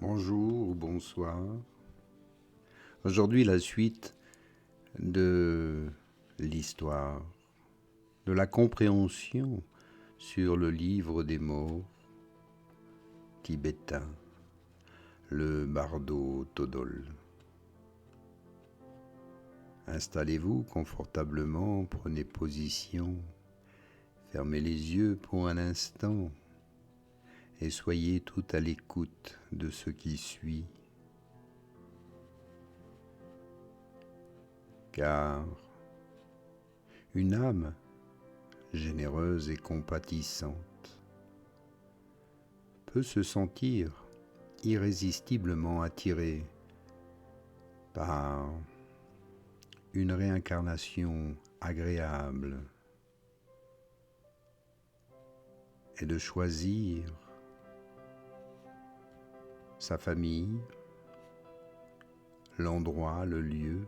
Bonjour ou bonsoir. Aujourd'hui, la suite de l'histoire, de la compréhension sur le livre des morts tibétain, le Bardo Thodol. Installez-vous confortablement, prenez position, fermez les yeux pour un instant et soyez tout à l'écoute de ce qui suit. Car une âme généreuse et compatissante peut se sentir irrésistiblement attirée par une réincarnation agréable et de choisir sa famille, l'endroit, le lieu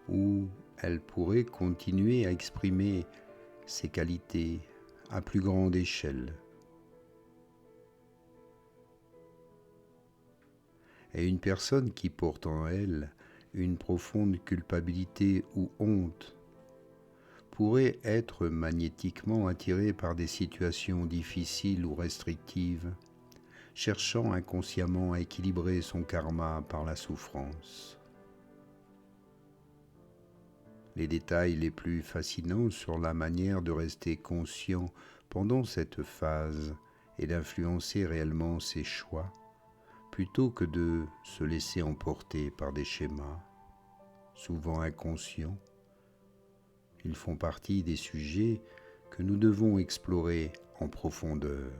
où elle pourrait continuer à exprimer ses qualités à plus grande échelle. Et une personne qui porte en elle une profonde culpabilité ou honte pourrait être magnétiquement attirée par des situations difficiles ou restrictives, cherchant inconsciemment à équilibrer son karma par la souffrance. Les détails les plus fascinants sur la manière de rester conscient pendant cette phase et d'influencer réellement ses choix, plutôt que de se laisser emporter par des schémas, souvent inconscients. Ils font partie des sujets que nous devons explorer en profondeur.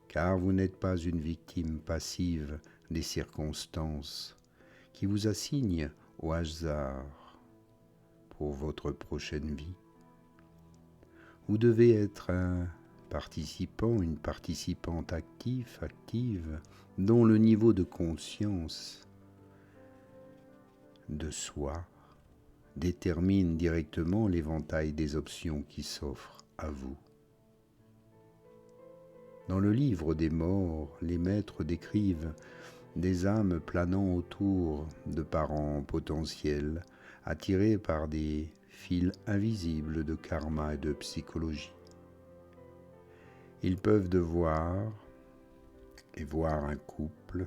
Car vous n'êtes pas une victime passive des circonstances qui vous assignent au hasard pour votre prochaine vie. Vous devez être un participant, une participante active, dont le niveau de conscience de soi détermine directement l'éventail des options qui s'offrent à vous. Dans le livre des morts, les maîtres décrivent des âmes planant autour de parents potentiels, attirés par des fils invisibles de karma et de psychologie. Ils peuvent voir un couple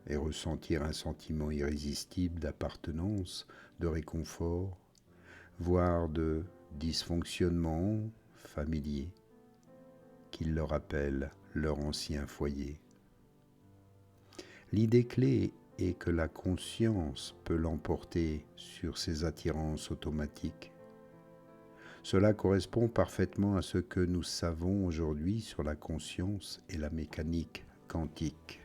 et ressentir un sentiment irrésistible d'appartenance, de réconfort, voire de dysfonctionnement familier qui leur rappelle leur ancien foyer. L'idée clé est que la conscience peut l'emporter sur ces attirances automatiques. Cela correspond parfaitement à ce que nous savons aujourd'hui sur la conscience et la mécanique quantique.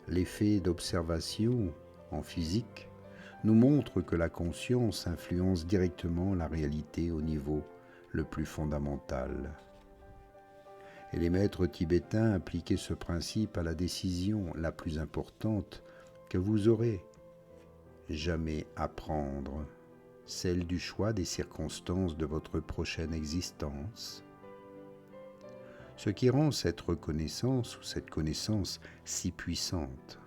L'effet d'observation en physique nous montre que la conscience influence directement la réalité au niveau le plus fondamental. Et les maîtres tibétains appliquaient ce principe à la décision la plus importante que vous aurez jamais à prendre, celle du choix des circonstances de votre prochaine existence. Ce qui rend cette reconnaissance ou cette connaissance si puissante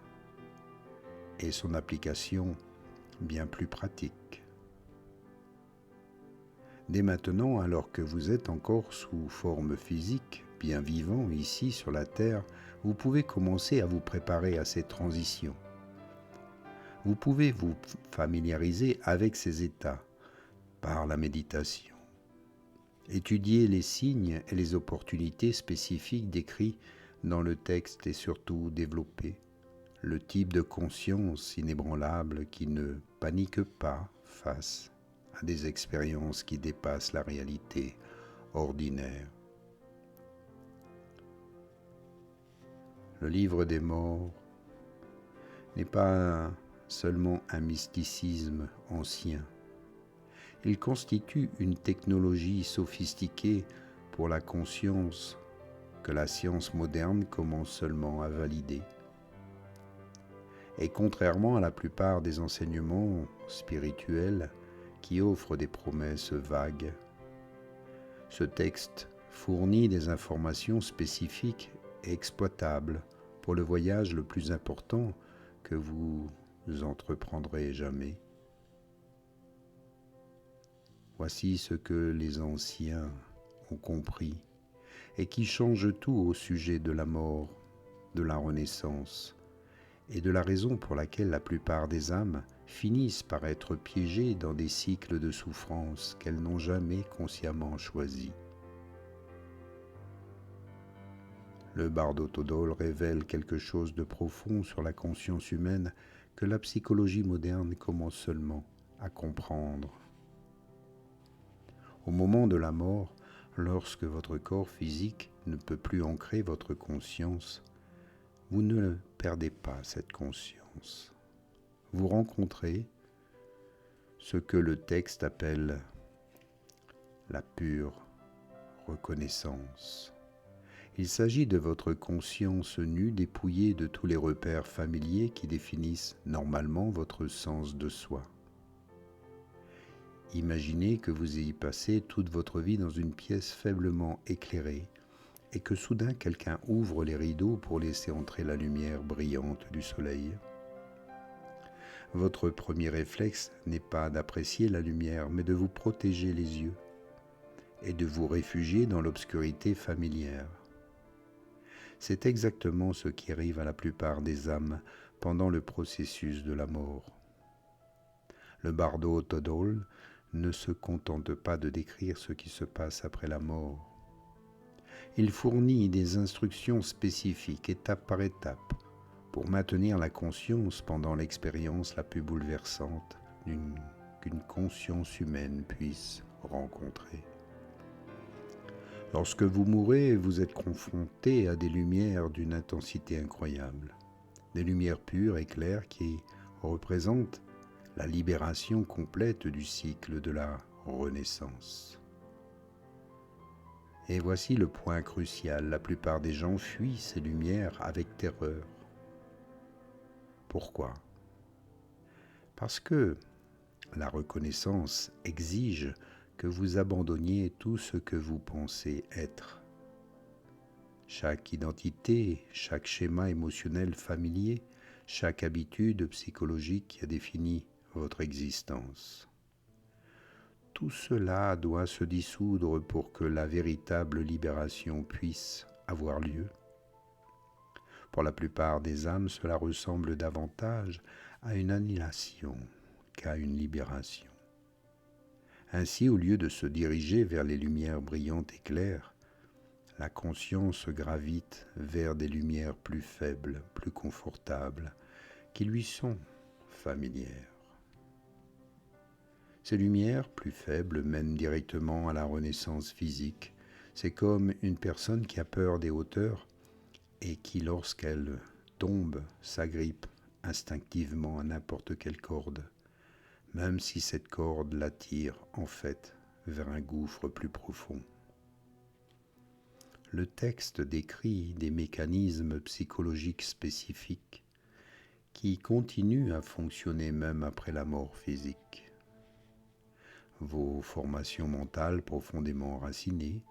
est son application bien plus pratique. Dès maintenant, alors que vous êtes encore sous forme physique, bien vivant ici sur la Terre, vous pouvez commencer à vous préparer à ces transitions. Vous pouvez vous familiariser avec ces états par la méditation. Étudier les signes et les opportunités spécifiques décrits dans le texte et surtout développer le type de conscience inébranlable qui ne panique pas face à des expériences qui dépassent la réalité ordinaire. Le livre des morts n'est pas seulement un mysticisme ancien. Il constitue une technologie sophistiquée pour la conscience que la science moderne commence seulement à valider. Et contrairement à la plupart des enseignements spirituels qui offrent des promesses vagues, ce texte fournit des informations spécifiques et exploitables pour le voyage le plus important que vous entreprendrez jamais. Voici ce que les anciens ont compris et qui change tout au sujet de la mort, de la renaissance et de la raison pour laquelle la plupart des âmes finissent par être piégées dans des cycles de souffrance qu'elles n'ont jamais consciemment choisis. Le Bardo Todol révèle quelque chose de profond sur la conscience humaine que la psychologie moderne commence seulement à comprendre. Au moment de la mort, lorsque votre corps physique ne peut plus ancrer votre conscience, vous ne perdez pas cette conscience. Vous rencontrez ce que le texte appelle la pure reconnaissance. Il s'agit de votre conscience nue dépouillée de tous les repères familiers qui définissent normalement votre sens de soi. Imaginez que vous ayez passé toute votre vie dans une pièce faiblement éclairée et que soudain quelqu'un ouvre les rideaux pour laisser entrer la lumière brillante du soleil. Votre premier réflexe n'est pas d'apprécier la lumière, mais de vous protéger les yeux et de vous réfugier dans l'obscurité familière. C'est exactement ce qui arrive à la plupart des âmes pendant le processus de la mort. Le Bardo Todol ne se contente pas de décrire ce qui se passe après la mort. Il fournit des instructions spécifiques, étape par étape, pour maintenir la conscience pendant l'expérience la plus bouleversante qu'une conscience humaine puisse rencontrer. Lorsque vous mourrez, vous êtes confronté à des lumières d'une intensité incroyable, des lumières pures et claires qui représentent la libération complète du cycle de la renaissance. Et voici le point crucial, la plupart des gens fuient ces lumières avec terreur. Pourquoi ? Parce que la reconnaissance exige que vous abandonniez tout ce que vous pensez être. Chaque identité, chaque schéma émotionnel familier, chaque habitude psychologique qui a défini votre existence. Tout cela doit se dissoudre pour que la véritable libération puisse avoir lieu. Pour la plupart des âmes, cela ressemble davantage à une annihilation qu'à une libération. Ainsi, au lieu de se diriger vers les lumières brillantes et claires, la conscience gravite vers des lumières plus faibles, plus confortables, qui lui sont familières. Ces lumières plus faibles mènent directement à la renaissance physique. C'est comme une personne qui a peur des hauteurs et qui, lorsqu'elle tombe, s'agrippe instinctivement à n'importe quelle corde, même si cette corde l'attire en fait vers un gouffre plus profond. Le texte décrit des mécanismes psychologiques spécifiques qui continuent à fonctionner même après la mort physique. Vos formations mentales profondément enracinées,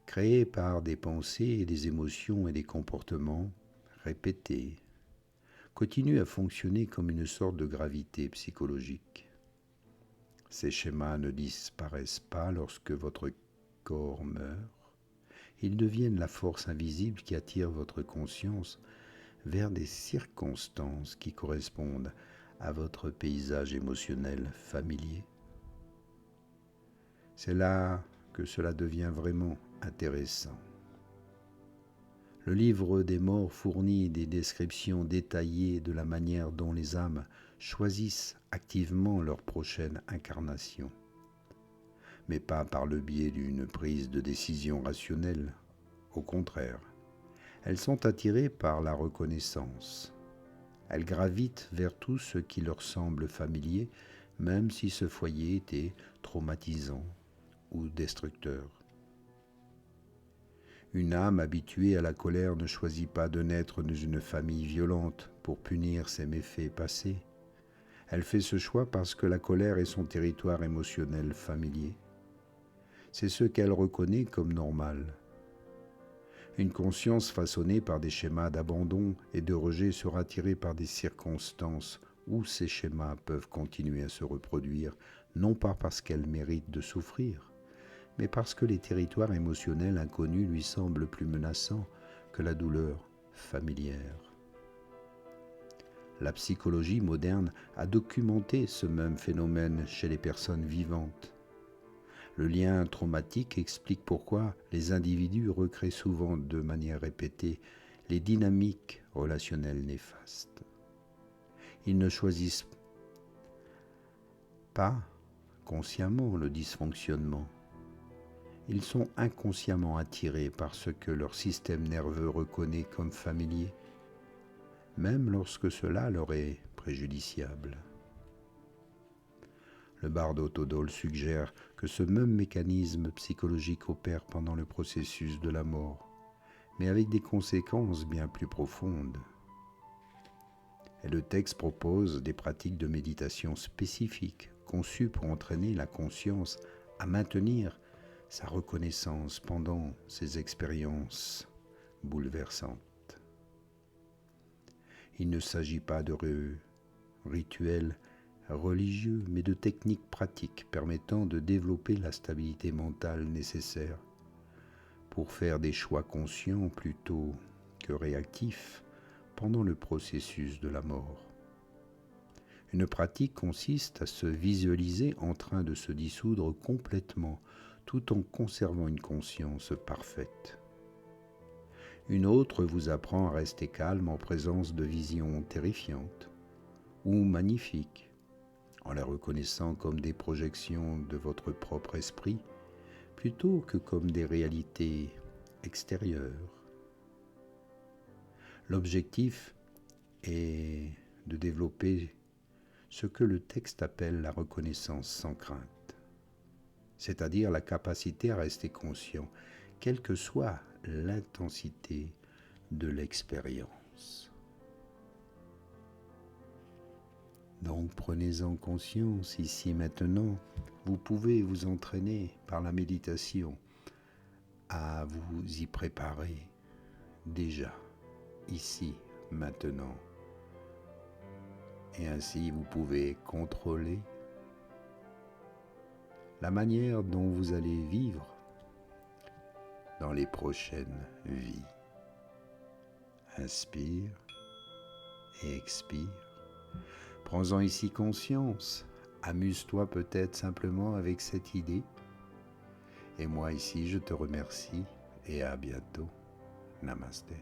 créées par des pensées et des émotions et des comportements répétés, continuent à fonctionner comme une sorte de gravité psychologique. Ces schémas ne disparaissent pas lorsque votre corps meurt. Ils deviennent la force invisible qui attire votre conscience vers des circonstances qui correspondent à votre paysage émotionnel familier. C'est là que cela devient vraiment intéressant. Le livre des morts fournit des descriptions détaillées de la manière dont les âmes choisissent activement leur prochaine incarnation, mais pas par le biais d'une prise de décision rationnelle. Au contraire, elles sont attirées par la reconnaissance. Elles gravitent vers tout ce qui leur semble familier, même si ce foyer était traumatisant ou destructeur. Une âme habituée à la colère ne choisit pas de naître dans une famille violente pour punir ses méfaits passés. Elle fait ce choix parce que la colère est son territoire émotionnel familier. c'est ce qu'elle reconnaît comme normal. Une conscience façonnée par des schémas d'abandon et de rejet sera tirée par des circonstances où ces schémas peuvent continuer à se reproduire, non pas parce qu'elle mérite de souffrir, mais parce que les territoires émotionnels inconnus lui semblent plus menaçants que la douleur familière. La psychologie moderne a documenté ce même phénomène chez les personnes vivantes. Le lien traumatique explique pourquoi les individus recréent souvent de manière répétée les dynamiques relationnelles néfastes. Ils ne choisissent pas consciemment le dysfonctionnement. Ils sont inconsciemment attirés par ce que leur système nerveux reconnaît comme familier, même lorsque cela leur est préjudiciable. Le bardo Todol suggère que ce même mécanisme psychologique opère pendant le processus de la mort, mais avec des conséquences bien plus profondes. Et le texte propose des pratiques de méditation spécifiques, conçues pour entraîner la conscience à maintenir sa reconnaissance pendant ces expériences bouleversantes. Il ne s'agit pas de rituels religieux, mais de techniques pratiques permettant de développer la stabilité mentale nécessaire pour faire des choix conscients plutôt que réactifs pendant le processus de la mort. Une pratique consiste à se visualiser en train de se dissoudre complètement tout en conservant une conscience parfaite. Une autre vous apprend à rester calme en présence de visions terrifiantes ou magnifiques, en la reconnaissant comme des projections de votre propre esprit, plutôt que comme des réalités extérieures. L'objectif est de développer ce que le texte appelle la reconnaissance sans crainte, c'est-à-dire la capacité à rester conscient, quelle que soit l'intensité de l'expérience. Donc prenez-en conscience ici maintenant. Vous pouvez vous entraîner par la méditation à vous y préparer déjà, ici, maintenant. Et ainsi vous pouvez contrôler la manière dont vous allez vivre dans les prochaines vies. Inspire et expire. Prends-en ici conscience. Amuse-toi peut-être simplement avec cette idée. Et moi ici, je te remercie et à bientôt. Namasté.